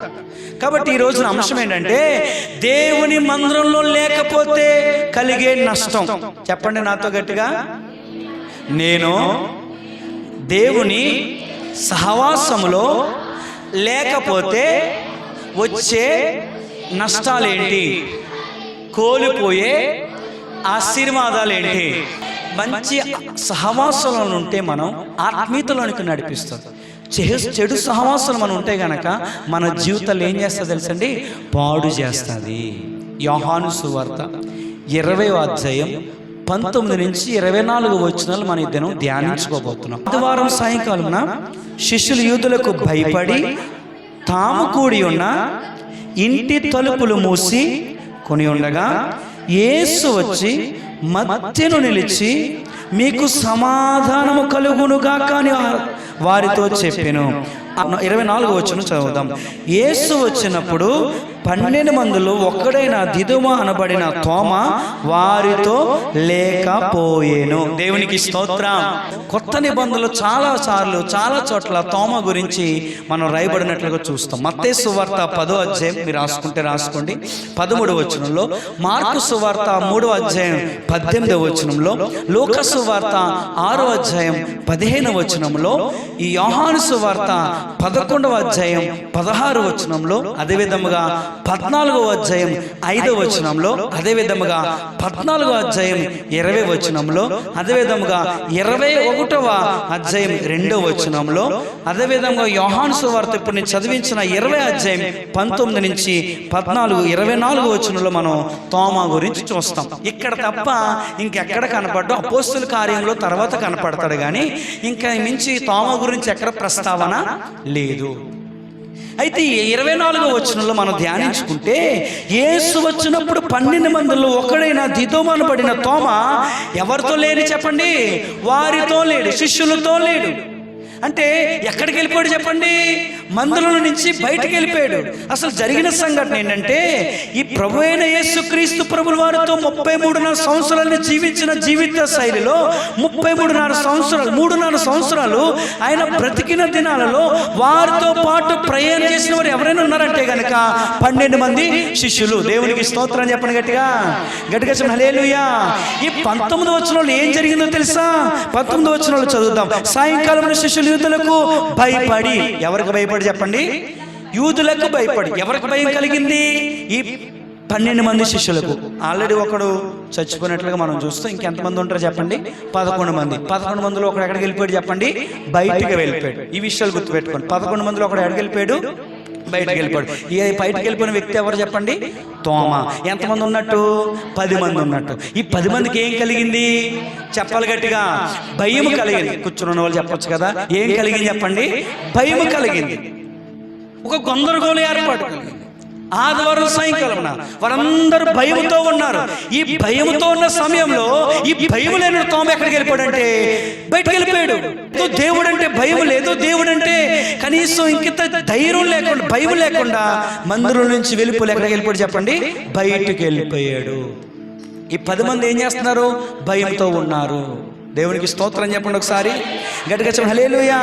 కాబట్టి ఈ రోజున అంశం ఏంటంటే దేవుని మందిరంలో లేకపోతే కలిగే నష్టం. చెప్పండి నాతో గట్టిగా. నేను దేవుని సహవాసములో లేకపోతే వచ్చే నష్టాలేంటి, కోల్పోయే ఆశీర్వాదాలేంటి? మంచి సహవాసంలో ఉంటే మనం ఆత్మీయతలోనికి నడిపిస్తుంది. చెడు సహవాసాలు మనం ఉంటే గనక మన జీవితాలు ఏం చేస్తుంది తెలుసండి? పాడు చేస్తుంది. యోహాను సువార్త 20వ అధ్యాయం 19 నుంచి 24 వచనాలు మన ఇద్దరం ధ్యానించుకోబోతున్నాం. ఆదివారం సాయంకాలం శిష్యులు యూదులకు భయపడి తాము కూడి ఉన్న ఇంటి తలుపులు మూసి కొని ఉండగా యేసు వచ్చి మధ్యను నిలిచి మీకు సమాధానము కలుగునుగాక అని వారితో చెప్పెను. 24వ వచనం చదువుదాం. యేసు వచ్చినప్పుడు 12 మందిలో ఒక్కడైన దిదుమ అనబడిన తోమ వారితో లేకపోయేను. దేవునికి స్తోత్రం. కొత్త నిబంధనలు చాలా చోట్ల తోమ గురించి మనం రాయబడినట్లుగా చూస్తాం. మత్తయి సువార్త 10వ అధ్యాయం మీరు రాసుకోండి 13వ వచనంలో, మార్కు సువార్త 3వ అధ్యాయం 18వ వచనంలో, లూకా సువార్త 6వ అధ్యాయం 15వ వచనంలో, ఈ యోహాను సువార్త 11వ అధ్యాయం 16వ వచనంలో, అదే విధముగా 14వ అధ్యాయం 5వ వచనంలో, అదే విధముగా 14వ అధ్యాయం 20వ వచనంలో, అదే విధముగా 21వ అధ్యాయం 2వ వచనంలో, అదే విధంగా యోహాను సువార్త ఇప్పుడు నేను చదివించిన 20వ అధ్యాయం 19 నుంచి 14, 24వ వచనంలో మనం తోమా గురించి చూస్తాం. ఇక్కడ తప్ప ఇంకెక్కడ కనపడ్డా అపోస్తుల కార్యంలో తర్వాత కనపడతాడు, కానీ ఇంకా మించి తోమా గురించి ఎక్కడ ప్రస్తావన లేదు. అయితే 24వ వచనంలో మనం ధ్యానించుకుంటే, యేసు వచ్చినప్పుడు 12 మందిలో ఒకడైన దిదుమ అనబడిన తోమ ఎవరితో లేడు చెప్పండి? వారితో లేడు, శిష్యులతో లేడు. అంటే ఎక్కడికి వెళ్ళిపోయాడు చెప్పండి? మందిరం నుంచి బయటికి వెళ్ళిపోయాడు. అసలు జరిగిన సంఘటన ఏంటంటే, ఈ ప్రభు అయిన యేసుక్రీస్తు ప్రభుల వారితో 33.5 సంవత్సరాలను జీవించిన జీవిత శైలిలో 3.5 సంవత్సరాలు ఆయన బ్రతికిన దినాలలో వారితో పాటు ప్రయాణం చేసిన వారు ఎవరైనా ఉన్నారంటే గనక 12 మంది శిష్యులు. దేవునికి స్తోత్రం చెప్పండి గట్టిగా చెప్పండి హల్లెలూయా. ఈ 19వ వచనంలో ఏం జరిగిందో తెలుసా? 19వ వచనంలో చదువుదాం. సాయంకాలం శిష్యులు యూదులకు భయపడి, ఎవరికి భయపడి చెప్పండి? యూదులకు భయపడి. ఎవరికి భయం కలిగింది? ఈ 12 మంది శిష్యులకు. ఆల్రెడీ ఒకడు చచ్చిపోయినట్లుగా మనం చూస్తాం. ఇంకెంతమంది ఉంటారు చెప్పండి? 11 మంది. 11 మందిలో ఒకడు ఎక్కడికి వెళ్ళిపోయాడు చెప్పండి? బయటికి వెళ్ళిపోయాడు. ఈ విషయాలు గుర్తుపెట్టుకోండి. 11 మందిలో ఒకడు ఎక్కడికి వెళ్ళిపోయాడు? బయటికి వెళ్ళిపోయాడు. ఈ బయటికి వెళ్ళిపోయిన వ్యక్తి ఎవరు చెప్పండి? తోమ. ఎంతమంది ఉన్నట్టు? 10 మంది ఉన్నట్టు. ఈ 10 మందికి ఏం కలిగింది చెప్పాలి గట్టిగా? భయం కలిగింది. కూర్చున్న వాళ్ళు చెప్పొచ్చు కదా, ఏం కలిగింది చెప్పండి? భయం కలిగింది. ఒక గందరగోళం ఏర్పాటు కలిగింది. ఆదివారం సాయంకాలం వారందరూ భయంతో ఉన్నారు. ఈ భయంతో ఉన్న సమయంలో ఈ భయం లేని తోమ ఎక్కడికి వెళ్ళిపోయాడంటే బయటకు వెళ్ళిపోయాడు. దేవుడు అంటే భయం లేదు, దేవుడు అంటే కనీసం ఇంకింత ధైర్యం లేకుండా, భయం లేకుండా మందిరం నుంచి వెళ్ళిపోయి ఎక్కడికి వెళ్ళిపోయాడు చెప్పండి? బయటికి వెళ్ళిపోయాడు. ఈ 10 మంది ఏం చేస్తున్నారు? భయంతో ఉన్నారు. దేవునికి స్తోత్రం చెప్పండి ఒకసారి గట్టిగా చెప్పండి హల్లెలూయా.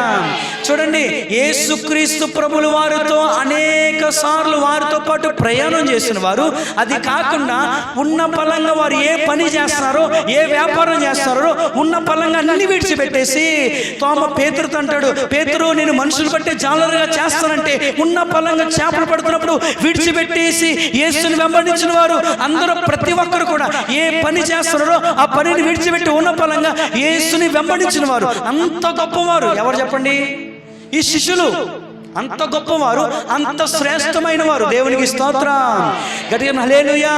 చూడండి, యేసుక్రీస్తు ప్రభుల వారితో అనేక సార్లు వారితో పాటు ప్రయాణం చేసిన వారు, అది కాకుండా ఉన్న పలంగా వారు ఏ పని చేస్తున్నారో, ఏ వ్యాపారం చేస్తున్నారో ఉన్న పలంగా అన్ని విడిచిపెట్టేసి తోమ పేతురుతో అంటాడు, పేతురు నేను మనుషులు బట్టి జాలరుగా చేస్తానంటే ఉన్న పలంగా చేపలు పడుతున్నప్పుడు విడిచిపెట్టేసి యేసుని వెంబడించిన వారు అందరూ, ప్రతి ఒక్కరు కూడా ఏ పని చేస్తున్నారో ఆ పనిని విడిచిపెట్టి ఉన్న పలంగా యేసుని వెంబడించిన వారు. అంత గొప్పవారు ఎవరు చెప్పండి? ఈ శిష్యులు. అంత గొప్పవారు, అంత శ్రేష్టమైన వారు. దేవునికి స్తోత్రం గట్టిగా హల్లెలూయా.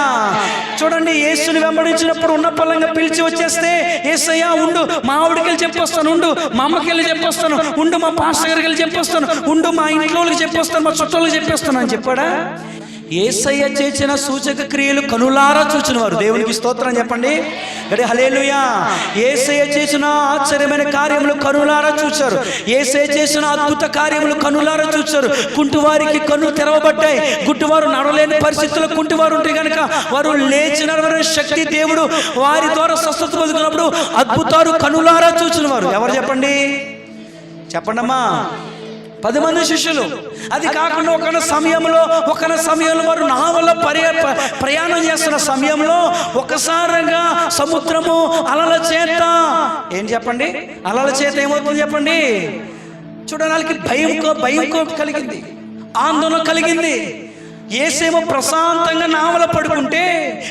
చూడండి, యేసుని వెంబడించినప్పుడు ఉన్న పలంగా పిలిచి వచ్చేస్తే, యేసయ్యా ఉండు, మా ఆవిడకి వెళ్ళి చెప్పొస్తాను, ఉండు మా అమ్మకి వెళ్ళి చెప్పొస్తాను, ఉండు మా పాస్టర్ గారికి వెళ్ళి చెప్పొస్తాను, ఉండు మా ఇంట్లో వాళ్ళకి చెప్పొస్తాను, మా చుట్టాలకు చెప్పేస్తాను అని చెప్పాడా? యేసయ్య చేసిన సూచక క్రియలు కనులారా చూచిన వారు. దేవునికి స్తోత్రం చెప్పండి గట్టిగా హల్లెలూయా. యేసయ్య చేసిన ఆశ్చర్యమైన కార్యములు కనులారా చూచారు. యేసయ్య చేసిన అద్భుత కార్యములు కనులారా చూచారు. కుంటివారికి కన్నులు తెరవబడ్డాయి. గుడ్డివారు నడవలేని పరిస్థితుల్లో కుంటివారు ఉంటే కనుక వారు లేచిన శక్తి దేవుడు వారి ద్వారా స్వస్థత పొందుకున్నప్పుడు అద్భుతాలు కనులారా చూచిన వారు ఎవరు చెప్పండి? చెప్పండమ్మా. 10 మంది శిష్యులు. అది కాకుండా ఒక సమయంలో వారు నావలో ప్రయాణం చేస్తున్న సమయంలో ఒకసారిగా సముద్రము అలల చేత ఏం చెప్పండి, అలల చేత ఏమవుతుంది చెప్పండి, చూడడానికి భయం కలిగింది, ఆందోళన కలిగింది. యేసేమో ప్రశాంతంగా నావలో పడుకుంటే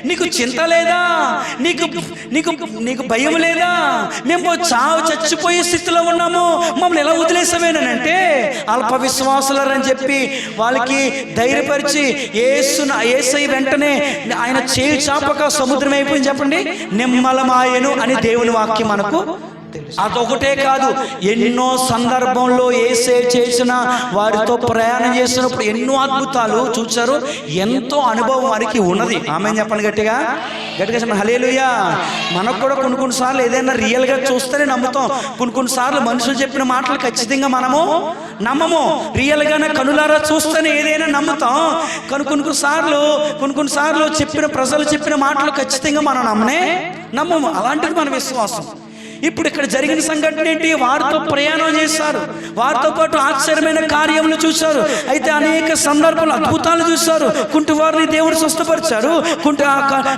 నీకు చింత లేదా, నీకు భయం లేదా, మేము చచ్చిపోయే స్థితిలో ఉన్నాము, మమ్మల్ని ఎలా వదిలేసామేనంటే అల్ప విశ్వాసులరని చెప్పి వాళ్ళకి ధైర్యపరిచి యేసయ్య వెంటనే ఆయన చేయి చాపక సముద్రం అయిపోయింది చెప్పండి, నిమ్మలమాయెను అని దేవుని వాక్యం మనకు. అదొకటే కాదు, ఎన్నో సందర్భంలో యేసే చేసిన వారితో ప్రయాణం చేసినప్పుడు ఎన్నో అద్భుతాలు చూశారు. ఎంతో అనుభవం వారికి ఉన్నది. ఆమేన్ చెప్పండి గట్టిగా చెప్పండి హల్లెలూయా. మనకు కూడా కొన్ని సార్లు ఏదైనా రియల్గా చూస్తేనే నమ్ముతాం. కొన్ని సార్లు మనుషులు చెప్పిన మాటలు ఖచ్చితంగా మనము నమ్మము. రియల్గానే కనులారా చూస్తేనే ఏదైనా నమ్ముతాం. కానీ కొన్ని సార్లు చెప్పిన ప్రజలు చెప్పిన మాటలు ఖచ్చితంగా మనం నమ్మము. అలాంటిది మన విశ్వాసం. ఇప్పుడు ఇక్కడ జరిగిన సంఘటన ఏంటి, వారితో ప్రయాణం చేశారు, వారితో పాటు ఆశ్చర్యమైన కార్యములు చూశారు. అయితే అనేక సందర్భాలు అద్భుతాలు చూశారు. కుంటి వారిని దేవుడు స్వస్థపరిచాడు,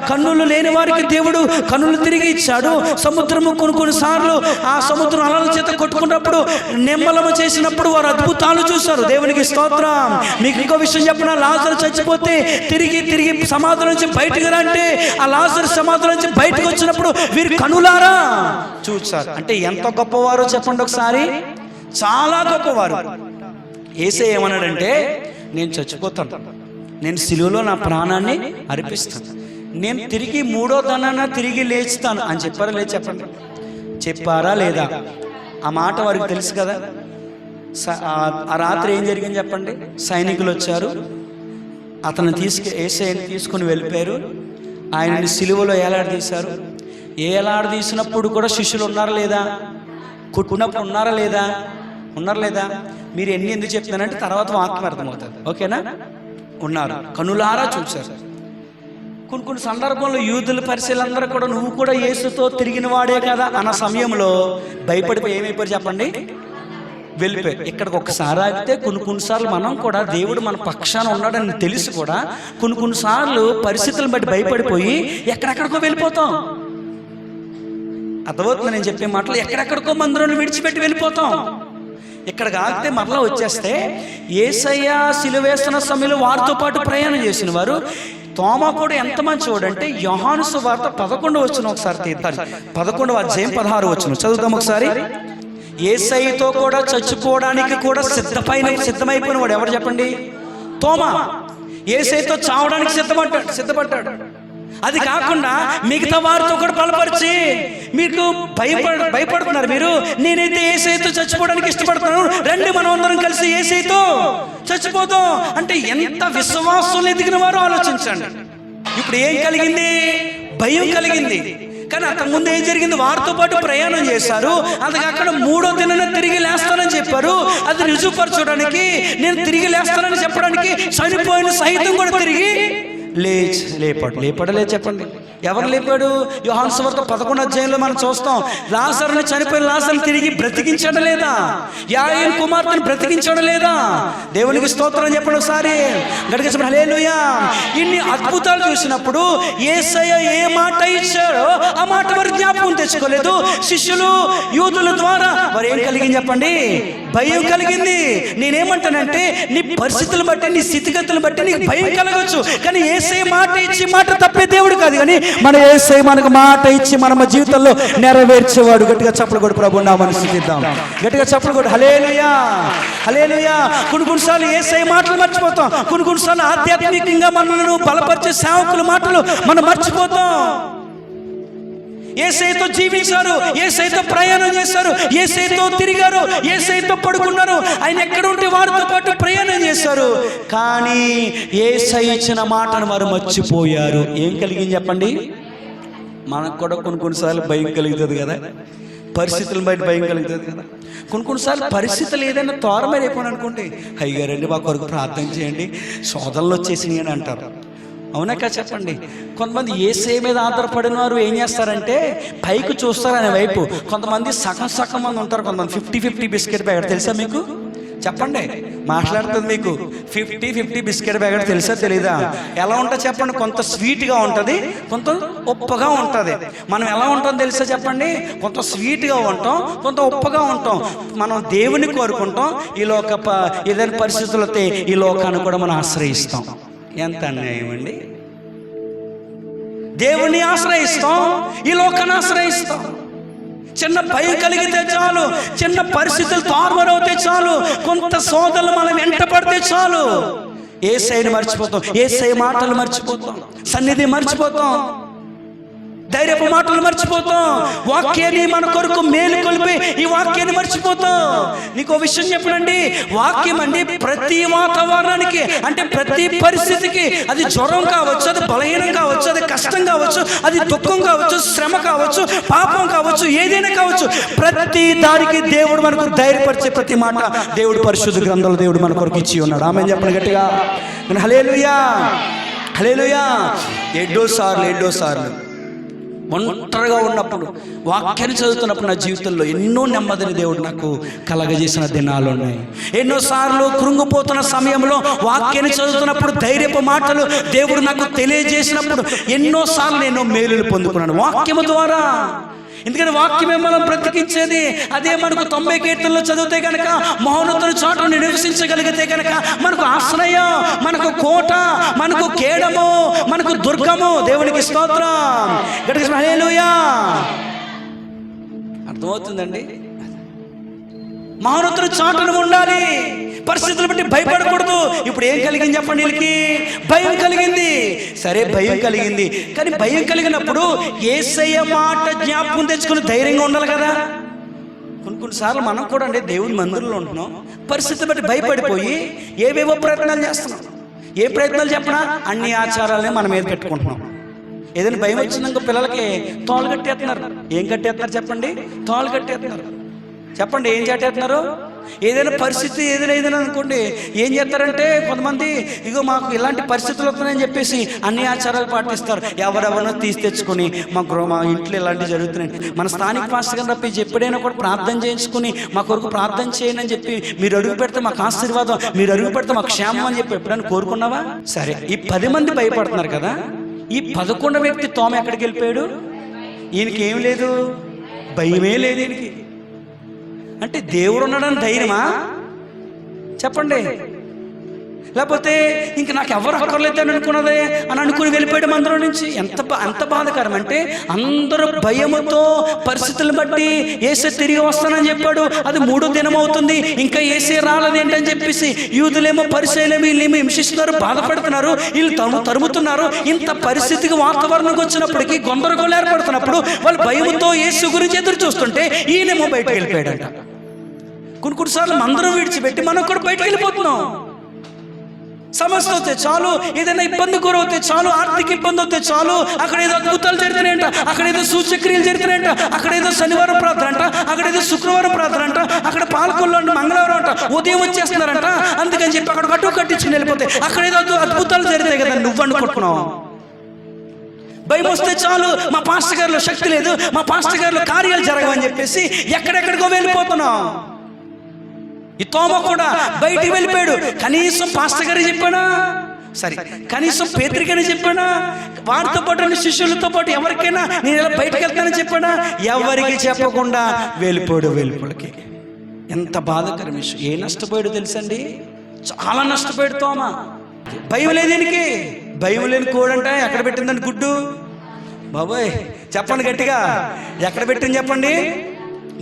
కన్నులు లేని వారికి దేవుడు కన్నులు తిరిగి ఇచ్చాడు. సముద్రము కొన్నిసార్లు ఆ సముద్రం అలల చేత కొట్టుకున్నప్పుడు నిమ్మలము చేసినప్పుడు వారు అద్భుతాలు చూశారు. దేవునికి స్తోత్రం. మీకు ఇంకో విషయం చెప్పిన, లాజరు చచ్చిపోతే తిరిగి సమాధి నుంచి బయటకు రంటే ఆ లాజరు సమాధి నుంచి బయటకు వచ్చినప్పుడు వీరు కనులారా చూచారు. అంటే ఎంత గొప్పవారో చెప్పండి ఒకసారి, చాలా గొప్పవారు. యేసయ్య ఏమన్నాడంటే, నేను చచ్చిపోతాను, నేను సిలువలో నా ప్రాణాన్ని అర్పిస్తాను, నేను తిరిగి 3వ దినాన తిరిగి లేచుతాను అని చెప్పారా లేదు చెప్పండి, చెప్పారా లేదా? ఆ మాట వారికి తెలుసు కదా. ఆ రాత్రి ఏం జరిగింది చెప్పండి, సైనికులు వచ్చారు, యేసయ్యని తీసుకుని వెళ్ళిపోయారు, ఆయనని సిలువలో ఏలాడదీశారు. ఏలాడదీసినప్పుడు కూడా శిష్యులు ఉన్నారా లేదా, కుట్టినప్పుడు ఉన్నారా లేదా? మీరు ఎందుకు చెప్తున్నానంటే తర్వాత వాక్యం అర్థమవుతుంది, ఓకేనా? ఉన్నారు, కనులారా చూశారు. కొన్ని సందర్భంలో యూదుల పరిశీలందరూ కూడా నువ్వు కూడా యేసుతో తిరిగిన వాడే కదా అన్న సమయంలో భయపడిపోయి ఏమైపోయారు చెప్పండి, వెళ్ళిపోయారు. ఇక్కడికి ఒకసారి ఆగితే కొన్నిసార్లు మనం కూడా దేవుడు మన పక్షాన ఉన్నాడని తెలిసి కూడా కొన్నిసార్లు పరిస్థితులను బట్టి భయపడిపోయి ఎక్కడెక్కడికో వెళ్ళిపోతాం. అర్థమవుతుంది నేను చెప్పే మాటలు? ఎక్కడెక్కడికో మందిరాన్ని విడిచిపెట్టి వెళ్ళిపోతాం. ఇక్కడ ఆగితే మరలా వచ్చేస్తే యేసయ్య సిలువేస్తున్న సమయంలో వారితో పాటు ప్రయాణం చేసిన వారు తోమా కూడా ఎంత మంచివాడు అంటే, యోహాను సువార్త 11వ వచనం ఒకసారి తీద్దాం. 11వ అధ్యాయం 16వ వచనం చదువుదాం ఒకసారి. యేసయ్యతో కూడా చచ్చిపోవడానికి కూడా సిద్ధమైపోయిన వాడు ఎవరు చెప్పండి? తోమా. యేసయ్యతో చావడానికి సిద్ధపడ్డాడు. అది కాకుండా మిగతా వారితో కూడా బలపరిచి, మీకు భయపడుతున్నారు మీరు, నేనైతే యేసయ్యతో చచ్చిపోవడానికి ఇష్టపడుతున్నాను, రండి మనం అందరం కలిసి యేసయ్యతో చచ్చిపోతాం అంటే ఎంత విశ్వాసం ఎదిగిన వారో ఆలోచించండి. ఇప్పుడు ఏం కలిగింది? భయం కలిగింది. కానీ అంతకుముందు ఏం జరిగింది? వారితో పాటు ప్రయాణం చేశారు. అంతకాకుండా 3వ దినాన తిరిగి లేస్తానని చెప్పారు. అది రుజువుపరచడానికి, నేను తిరిగి లేస్తానని చెప్పడానికి చనిపోయిన సైతం కూడా తిరిగి లేపాడు చెప్పండి. ఎవరు లేపాడు? యోహాను సువార్త 11వ అధ్యాయంలో మనం చూస్తాం. లాజరుని, చనిపోయిన లాజరుని తిరిగి బ్రతికించడం లేదా? యాయీరు కుమార్తెను బ్రతికించడం లేదా? దేవునికి స్తోత్రం చెప్పండి ఒకసారి గట్టిగా చెప్పండి హల్లెలూయా. ఇన్ని అద్భుతాలు చూసినప్పుడు యేసయ్య ఏ మాట ఇచ్చాడో ఆ మాట వారు జ్ఞాపకం తెచ్చుకోలేదు. శిష్యులు యూదుల ద్వారా వారు ఏం కలిగింది చెప్పండి? భయం కలిగింది. నేనేమంటానంటే, నీ పరిస్థితులను బట్టి, నీ స్థితిగతులను బట్టి నీకు భయం కలగవచ్చు, కానీ యేసయ్య మాట ఇచ్చి మాట తప్పే దేవుడు కాదు. కానీ మన యేసయ్య మనకు మాట ఇచ్చి మన జీవితంలో నెరవేర్చేవాడు. గట్టిగా చప్పలు కొడు ప్రభు నామమున స్తుతిద్దాం. గట్టిగా చప్పలు కొడు హల్లెలూయా, హల్లెలూయా. కొన్నిసార్లు యేసయ్య మాటలు మర్చిపోతాం. కొన్నిసార్లు ఆధ్యాత్మికంగా మనల్ని బలపరిచే సేవకుల మాటలు మనం మర్చిపోతాం. యేసయ్యతో జీవించారు, యేసయ్యతో ప్రయాణం చేశారు, యేసయ్యతో తిరిగారు, యేసయ్యతో పడుకున్నారు. ఆయన ఎక్కడ ఉంటే వారితో పాటు ప్రయాణం చేశారు. కానీ యేసయ్య ఇచ్చిన మాటను వారు మర్చిపోయారు. ఏం కలిగింది చెప్పండి? మనకు కూడా కొన్నిసార్లు భయం కలుగుతుంది కదా, పరిస్థితులను బయట భయం కలుగుతుంది కదా. కొన్నిసార్లు పరిస్థితులు ఏదైనా తోరమైపోయిన అనుకుంటే, అయ్యారండి మా కొరకు ప్రార్థన చేయండి, శోధనలు వచ్చేసినాయి అని అంటారు. అవునాక చెప్పండి. కొంతమంది యేసయ్య మీద ఆధారపడిన వారు ఏం చేస్తారంటే పైకి చూస్తారు అనే వైపు. కొంతమంది సగం మంది ఉంటారు, కొంతమంది 50-50 బిస్కెట్ ప్యాకెట్ తెలుసా మీకు? చెప్పండి, మాట్లాడుతుంది మీకు. 50-50 బిస్కెట్ ప్యాకెట్ తెలుసా తెలీదా? ఎలా ఉంటుంది చెప్పండి? కొంత స్వీట్గా ఉంటుంది, కొంత ఉప్పగా ఉంటుంది. మనం ఎలా ఉంటాం తెలుసా చెప్పండి? కొంత స్వీట్గా ఉంటాం, కొంత ఉప్పగా ఉంటాం. మనం దేవుని కోరుకుంటాం, ఈ ఏదైనా పరిస్థితులు వస్తే ఈ లోకాన్ని కూడా మనం ఆశ్రయిస్తాం. ఎంత అన్యాయం అండి! దేవుణ్ణి ఆశ్రయిస్తాం, ఈ లోకాన్ని ఆశ్రయిస్తాం. చిన్న భయం కలిగితే చాలు, చిన్న పరిస్థితులు తారుమారవుతే చాలు, కొంత సోదరులు మనం వెంట పడితే చాలు, యేసయ్యని మర్చిపోతాం, యేసయ్య మాటలు మర్చిపోతాం, సన్నిధి మర్చిపోతాం, ధైర్యపు మాటలు మర్చిపోతాం, వాక్యాన్ని మన కొరకు మేలు కొలిపి ఈ వాక్యాన్ని మర్చిపోతాం. నీకు ఒక విషయం చెప్పనండి, వాక్యం అండి ప్రతి వాతావరణానికి, అంటే ప్రతి పరిస్థితికి, అది జ్వరం కావచ్చు, అది బలహీనం కావచ్చు, అది కష్టం కావచ్చు, అది దుఃఖం కావచ్చు, శ్రమ కావచ్చు, పాపం కావచ్చు, ఏదైనా కావచ్చు, ప్రతి దానికి దేవుడు మనకు ధైర్యపరిచే ప్రతి మాట దేవుడు పరిశుద్ధ గ్రంథంలో దేవుడు మన కొరకు ఇచ్చి ఉన్నాడు. ఆమేన్ చెప్పండి గట్టిగా. హల్లెలూయా, హల్లెలూయా. ఎన్నో సార్లు ఒంటరిగా ఉన్నప్పుడు వాక్యాన్ని చదువుతున్నప్పుడు నా జీవితంలో ఎన్నో నెమ్మదిని దేవుడు నాకు కలగజేసిన దినాలు ఉన్నాయి. ఎన్నోసార్లు కృంగిపోతున్న సమయంలో వాక్యాన్ని చదువుతున్నప్పుడు ధైర్యపు మాటలు దేవుడు నాకు తెలియజేసినప్పుడు ఎన్నోసార్లు నేను మేలులు పొందుకున్నాను వాక్యము ద్వారా. ఎందుకంటే వాక్యమే మనం బ్రతికించేది. అదే మనకు 90 కీర్తనలు చదివితే కనుక, మహోన్నతుని చాటును నివసించగలిగితే కనుక మనకు ఆశ్రయం, మనకు కోట, మనకు కేడము, మనకు దుర్గము. దేవునికి స్తోత్రం, గట్టిగా హల్లెలూయా. అర్థమవుతుందండి? మహోన్నతుని చాటును ఉండాలి, పరిస్థితులు బట్టి భయపడకూడదు. ఇప్పుడు ఏం కలిగింది చెప్పండి? వీళ్ళకి భయం కలిగింది. సరే, భయం కలిగింది, కానీ భయం కలిగినప్పుడు యేసయ్య మాట జ్ఞాపకం తెచ్చుకుని ధైర్యంగా ఉండాలి కదా. కొన్నిసార్లు మనం కూడా అండి దేవుని మందిరంలో ఉంటున్నాం, పరిస్థితులు బట్టి భయపడిపోయి ఏవేవో ప్రయత్నాలు చేస్తున్నాం. ఏ ప్రయత్నాలు చెప్పినా అన్ని ఆచారాలనే మన మీద పెట్టుకుంటున్నాం. ఏదైనా భయం వచ్చిందనుకో పిల్లలకి తోలు కట్టేస్తున్నారు. ఏం కట్టేస్తున్నారు చెప్పండి? తోలు కట్టేస్తున్నారు. చెప్పండి, ఏం చేస్తున్నారు? ఏదైనా పరిస్థితి ఏదైనా అనుకోండి, ఏం చేస్తారంటే కొంతమంది, ఇగో మాకు ఇలాంటి పరిస్థితులు వస్తున్నాయని చెప్పేసి అన్ని ఆచారాలు పాటిస్తారు. ఎవరెవరినో తీసి తెచ్చుకొని మా ఇంట్లో ఇలాంటివి జరుగుతున్నాయి, మన స్థానిక పాస్టర్ గారు తప్పి ఎప్పుడైనా కూడా ప్రార్థన చేయించుకుని మా కొరకు ప్రార్థన చేయండి అని చెప్పి, మీరు అడుగు పెడితే మాకు ఆశీర్వాదం, మీరు అడుగు పెడితే మాకు క్షేమం అని చెప్పి ఎప్పుడైనా కోరుకున్నావా? సరే, ఈ 10 మంది భయపడుతున్నారు కదా, ఈ 11వ వ్యక్తి తోమ ఎక్కడికి వెళ్ళిపోయాడు? ఈయనకి ఏం లేదు, భయమే లేదు ఈయనకి. అంటే దేవుడు ఉన్నాడని ధైర్యమా చెప్పండి? లేకపోతే ఇంక నాకు ఎవరు అక్కర్లేదు అని అనుకున్నదే అని అనుకుని వెళ్ళిపోయాడు మందిలో నుంచి. ఎంత బాధకరం అంటే, అందరూ భయముతో పరిస్థితులను బట్టి యేసే తిరిగి వస్తానని చెప్పాడు. అది 3వ దినం అవుతుంది, ఇంకా యేసే రాలేదేంటని చెప్పేసి యూదులేమో పరిసయ్యులేమో వీళ్ళేమో హింసిస్తున్నారు, బాధపడుతున్నారు, వీళ్ళు తరుముతున్నారు. ఇంత పరిస్థితికి వాతావరణంకి వచ్చినప్పటికీ గొందరగోళం ఏర్పడుతున్నప్పుడు వాళ్ళు భయముతో యేసు గురించి ఎదురు చూస్తుంటే ఈయనేమో బయటకు వెళ్ళిపోయాడంట. కొన్నిసార్లు మందిరం విడిచిపెట్టి మనం కూడా బయటకు వెళ్ళిపోతున్నాం. సమస్య వస్తే చాలు, ఏదైనా ఇబ్బంది గురవుతే చాలు, ఆర్థిక ఇబ్బంది వస్తే చాలు, అక్కడ ఏదో అద్భుతాలు జరుగుతున్నాయంట, అక్కడ ఏదో సూచక్రియలు జరుగుతున్నాయంట, అక్కడ ఏదో శనివారం ప్రార్థన అంట, అక్కడ ఏదో శుక్రవారం ప్రార్థన అంట, అక్కడ పాలకొల్లో అంట, మంగళవారం అంట, ఉదయం వచ్చేస్తున్నారంట, అందుకని చెప్పి అక్కడ కట్టు కట్టించుకుని వెళ్ళిపోతే అక్కడ ఏదో అద్భుతాలు జరుగుతాయి కదా నువ్వు అనుకుంటున్నావు. భయం వస్తే చాలు, మా పాస్టర్ గారిలో శక్తి లేదు, మా పాస్టర్ గారిలో కార్యాలు జరగవని చెప్పేసి ఎక్కడెక్కడికో వెళ్ళిపోతున్నాం. ఈ తోమ కూడా బయటికి వెళ్ళిపోయాడు. కనీసం పాస్టర్ గారు చెప్పాడా? సరే, కనీసం పేతురుకైనా చెప్పాడా? వారితో పాటు శిష్యులతో పాటు ఎవరికైనా నేను ఇలా బయటకు వెళ్తానని చెప్పాడా? ఎవరికి చెప్పకుండా వెళ్ళిపోయాడు వెలుపలికి. ఎంత బాధాకరం విషయం. ఏ నష్టపోయాడు తెలుసండి? చాలా నష్టపోయాడు తోమ. భయం లేదు దీనికి. భయం లేని కోడంట ఎక్కడ పెట్టిందండి గుడ్డు? బాబోయ్ చెప్పండి గట్టిగా, ఎక్కడ పెట్టింది చెప్పండి?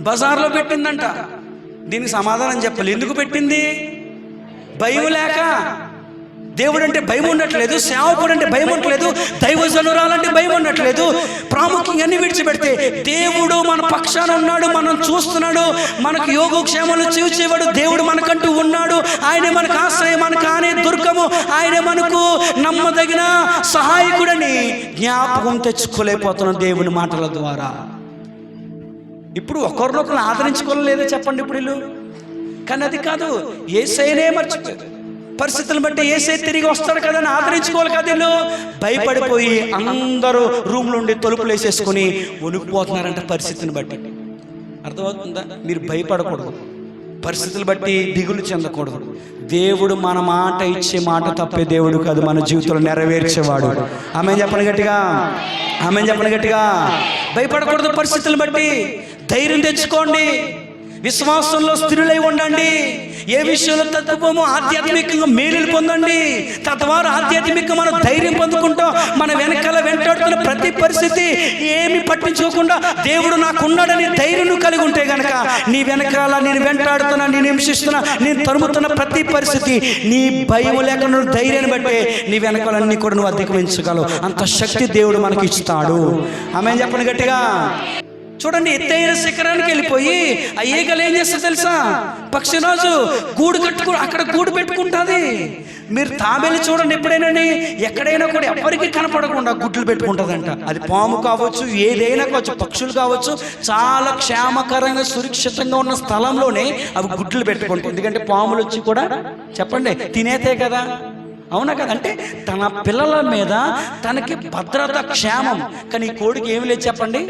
బజార్లో పెట్టిందంట. దీనికి సమాధానం చెప్పాలి. ఎందుకు పెట్టింది? భయం లేక. దేవుడు అంటే భయం ఉండట్లేదు, సేవకుడు అంటే భయం ఉండట్లేదు, దైవజనురాలంటే భయం ఉండట్లేదు. ప్రాముఖ్యంగా అన్ని విడిచిపెడితే దేవుడు మన పక్షాన ఉన్నాడు, మనం చూస్తున్నాడు, మనకు యోగక్షేమాలు చూచేవాడు దేవుడు మనకంటూ ఉన్నాడు. ఆయనే మనకు ఆశ్రయం, మనకు ఆనే దుర్గము, ఆయనే మనకు నమ్మదగిన సహాయకుడని జ్ఞాపకం తెచ్చుకోలేకపోతున్నాం దేవుని మాటల ద్వారా. ఇప్పుడు ఒకరినొకరు ఆదరించుకోలేదో చెప్పండి ఇప్పుడు వీళ్ళు. కానీ అది కాదు, యేసయ్యనే మర్చిపోయారు. పరిస్థితులను బట్టి యేసయ్య తిరిగి వస్తాడు కదా అని ఆదరించుకోవాలి కదా వీళ్ళు. భయపడిపోయి అందరూ రూమ్లో ఉండి తలుపులు వేసేసుకొని వణికిపోతున్నారంట పరిస్థితిని బట్టి. అర్థమవుతుందా? మీరు భయపడకూడదు. పరిస్థితులు బట్టి దిగులు చెందకూడదు. దేవుడు మన మాట ఇచ్చే మాట తప్పే దేవుడు కాదు, మన జీవితంలో నెరవేర్చేవాడు. ఆమేన్ చెప్పండి గట్టిగా, ఆమేన్ చెప్పండి గట్టిగా. భయపడకూడదు పరిస్థితులు బట్టి. ధైర్యం తెచ్చుకోండి, విశ్వాసంలో స్థిరులై ఉండండి. ఏ విషయంలో తగ్గిపోమో ఆధ్యాత్మికంగా మేలులు పొందండి. తద్వారా ఆధ్యాత్మికంగా మనం ధైర్యం పొందుకుంటాం. మన వెనకాల వెంటాడుతున్న ప్రతి పరిస్థితి ఏమి పట్టించుకోకుండా దేవుడు నాకున్నాడని ధైర్యం కలిగి ఉంటే గనక నీ వెనకాల నేను వెంటాడుతున్నా, నేను హింసిస్తున్నా, నేను తరుముతున్న ప్రతి పరిస్థితి నీ భయం లేకుండా ధైర్యాన్ని బట్టే నీ వెనకాలన్నీ కూడా నువ్వు అధిగమించగలవు. అంత శక్తి దేవుడు మనకి ఇస్తాడు. ఆమేన్ చెప్పండి గట్టిగా. చూడండి, ఎత్తైన శిఖరానికి వెళ్ళిపోయి ఆ ఈగలు ఏం చేస్తా తెలుసా? పక్షిరాజు గూడు కట్టుకుని అక్కడ గూడు పెట్టుకుంటుంది. మీరు తాబేలు చూడండి, ఎక్కడైనా కూడా ఎవరికి కనపడకుండా గుడ్లు పెట్టుకుంటుందంట. అది పాము కావచ్చు, ఏదైనా కావచ్చు, పక్షులు కావచ్చు, చాలా క్షేమకరంగా సురక్షితంగా ఉన్న స్థలంలోనే అవి గుడ్లు పెట్టుకుంటాయి. ఎందుకంటే పాములు వచ్చి కూడా చెప్పండి తినేతే కదా, అవునా కదా? అంటే తన పిల్లల మీద తనకి భద్రత, క్షేమం. కానీ ఈ కోడికి ఏమి లేదు చెప్పండి,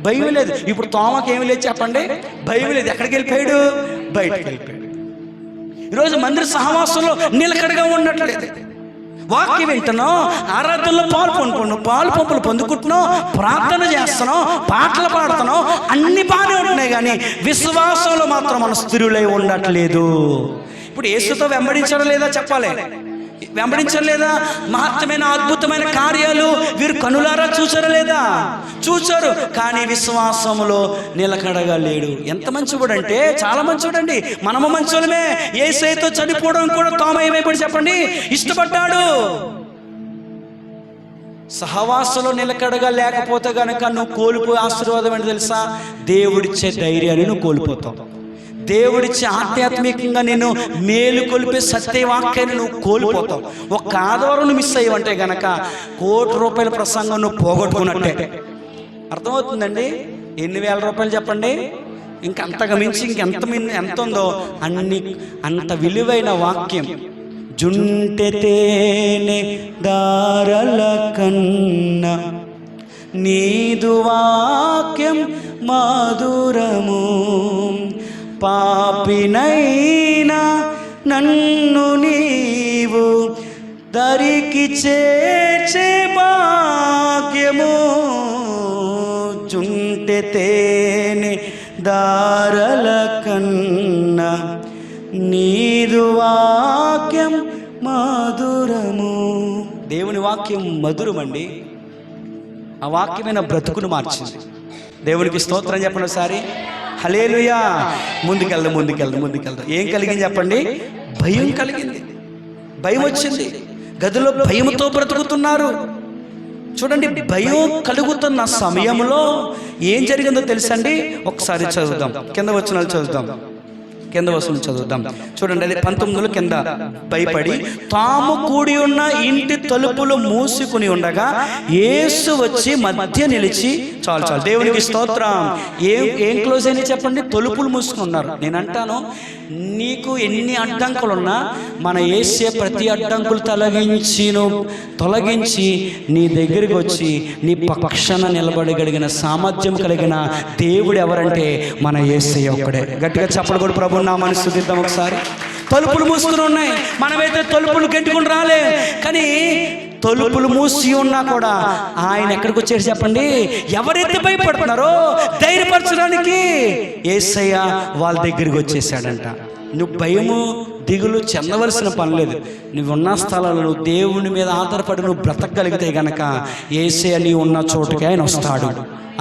భయం లేదు. ఇప్పుడు తోమకి ఏమి లేదు చెప్పండి, భయం లేదు. ఎక్కడికి వెళ్ళిపోయాడు? బయటకు వెళ్ళిపోయాడు. ఈరోజు మందిర సహవాసంలో నిలకడగా ఉండట్లేదు. వాక్యం వింటున్నాం, ఆరాధనలో పాలు పంపులు పొందుకుంటున్నాం, ప్రార్థన చేస్తున్నాం, పాటలు పాడుతున్నాం, అన్ని బాగానే ఉంటున్నాయి. కానీ విశ్వాసంలో మాత్రం మనం స్థిరులై ఉండట్లేదు. ఇప్పుడు యేసుతో వెంబడించడం లేదా చెప్పాలి, వెంబడించడం లేదా? మహత్తమైన అద్భుతమైన కార్యాలు వీరు కనులారా చూసారా లేదా? చూచారు, కానీ విశ్వాసంలో నిలకడగా లేడు. ఎంత మంచివాడు అంటే చాలా మంచివాడండి. మనము మంచోళమే. యేసయ్యతో చనిపోవడం కూడా తోమ ఏమైపోయి చెప్పండి ఇష్టపడ్డాడు. సహవాసంలో నిలకడగా లేకపోతే గనక నువ్వు కోల్పోయే ఆశీర్వాదం ఏంటి తెలుసా? దేవుడిచ్చే ధైర్యాన్ని నువ్వు కోల్పోతావు. దేవుడిచ్చే ఆధ్యాత్మికంగా నేను మేలు కొలిపే సత్యవాక్యాన్ని నువ్వు కోల్పోతావు. ఒక ఆదివారం నువ్వు మిస్ అయ్యవంటే గనక ₹1,00,000 ప్రసంగం నువ్వు పోగొట్టుకున్నట్టే. అర్థమవుతుందండి? ఎన్ని వేల రూపాయలు చెప్పండి, ఇంకంతగా మించి ఎంత ఉందో అంత విలువైన వాక్యం. జుంటె తేనె దారల కన్నా నీదు వాక్యం మాధురము, పాపినైనా నన్ను నీవు దరికి చేర్చే భాగ్యము. జుంటె తేనె దారల కన్నా నీదు వాక్యం మధురము. దేవుని వాక్యం మధురమండి. ఆ వాక్యమైన బ్రతుకును మార్చింది. దేవునికి స్తోత్రం చెప్పండి ఒకసారి. హల్లెలూయా. ముందుకెళ్దాం. ఏం కలిగింది చెప్పండి? భయం కలిగింది. భయం వచ్చింది. గదిలో భయంతో బ్రతుకుతున్నారు. చూడండి, భయం కలుగుతున్న సమయంలో ఏం జరిగిందో తెలుసండి? ఒకసారి చదువుదాం, కింద వచనాలు చదువుదాం. చూడండి, అది 19లో కింద. భయపడి తాము కూడి ఉన్న ఇంటి తలుపులు మూసుకుని ఉండగా యేసు వచ్చి మధ్య నిలిచి, చాలు దేవునికి స్తోత్రం. ఏం క్లోజ్ అయినా చెప్పండి? తలుపులు మూసుకుని ఉన్నారు. నేను అంటాను, నీకు ఎన్ని అడ్డంకులున్నా మన యేసే ప్రతి అడ్డంకులు తొలగించి నీ దగ్గరికి వచ్చి నీ పక్షాన నిలబడగలిగిన సామర్థ్యం కలిగిన దేవుడు ఎవరంటే మన యేసయ్య ఒక్కడే. గట్టిగా చెప్పడు కూడా ప్రభు నామమున స్తుతిద్దాం ఒకసారి. తలుపులు మూసుకుని ఉన్నాయి. మనమైతే తలుపులు గెంటుకుని రాలే, కానీ తలుపులు మూసి ఉన్నా కూడా ఆయన ఎక్కడికి వచ్చాడు చెప్పండి? ఎవరైతే భయపడుతున్నారో ధైర్యపరచడానికి యేసయ్య వాళ్ళ దగ్గరికి వచ్చేసాడంట. నువ్వు భయము దిగులు చెందవలసిన పని లేదు. నువ్వు ఉన్న స్థలాల్లో నువ్వు దేవుని మీద ఆధారపడి నువ్వు బ్రతకగలిగితే గనక యేసయ్య నీ ఉన్న చోటుకి ఆయన వస్తాడు.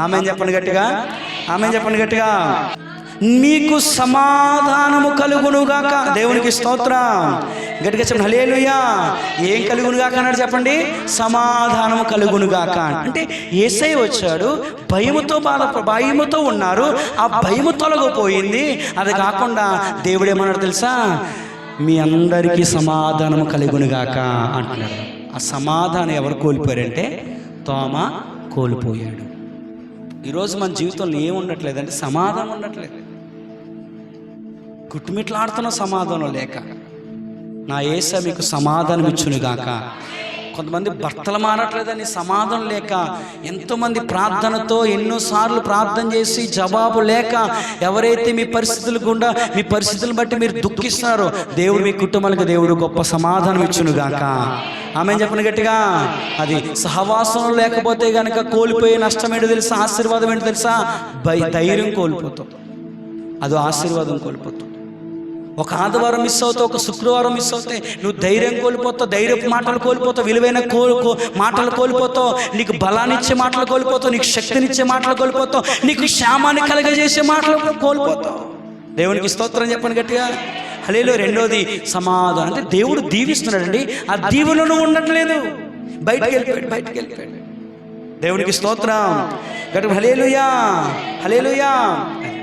ఆమేన్ చెప్పండి గట్టిగా. మీకు సమాధానము కలుగునుగాక. దేవునికి స్తోత్రం. గట్టిగా చెప్పండి హల్లెలూయా. ఏం కలుగునుగాక అన్నాడు చెప్పండి? సమాధానము కలుగునుగాక. అంటే యేసయ్య వచ్చాడు, భయముతో ఉన్నారు, ఆ భయము తొలగిపోయింది. అది కాకుండా దేవుడు ఏమన్నాడు తెలుసా? మీ అందరికీ సమాధానము కలుగునుగాక అంటున్నాడు. ఆ సమాధానం ఎవరు కోల్పోయారంటే తోమ కోల్పోయాడు. ఈరోజు మన జీవితంలో ఏముండట్లేదంటే సమాధానం ఉండట్లేదు. కుట్టుమిట్లాడుతున్న సమాధానం లేక, నా యేసయ్య మీకు సమాధానం ఇచ్చునుగాక. కొంతమంది భర్తలు మారట్లేదని సమాధానం లేక, ఎంతోమంది ప్రార్థనతో ఎన్నోసార్లు ప్రార్థన చేసి జవాబు లేక, ఎవరైతే మీ పరిస్థితులు గుండా మీ పరిస్థితులను బట్టి మీరు దుఃఖిస్తున్నారో దేవుడు మీ కుటుంబాలకు దేవుడు గొప్ప సమాధానం ఇచ్చునుగాక. ఆమె చెప్పిన గట్టిగా. అది సహవాసంలో లేకపోతే కనుక కోల్పోయే నష్టం ఏంటో తెలుసా, ఆశీర్వాదం ఏంటో తెలుసా? ధైర్యం కోల్పోతావు, అది ఆశీర్వాదం కోల్పోతావు. ఒక ఆదివారం మిస్ అవుతావు, ఒక శుక్రవారం మిస్ అవుతాయి, నువ్వు ధైర్యం కోల్పోతావు, ధైర్యపు మాటలు కోల్పోతావు, విలువైన మాటలు కోల్పోతావు, నీకు బలాన్నిచ్చే మాటలు కోల్పోతావు, నీకు శక్తినిచ్చే మాటలు కోల్పోతావు, నీకు క్షేమాన్ని కలగజేసే మాటలు కోల్పోతావు. దేవునికి స్తోత్రం చెప్పండి గట్టిగా. హల్లెలూయా. రెండోది సమాధానం. అంటే దేవుడు దీవిస్తున్నాడండి, ఆ దీవులను ఉండట్లేదు, బయటికి వెళ్ళిపోయాడు. దేవునికి స్తోత్రం గట్టిగా. హల్లెలూయా, హల్లెలూయా.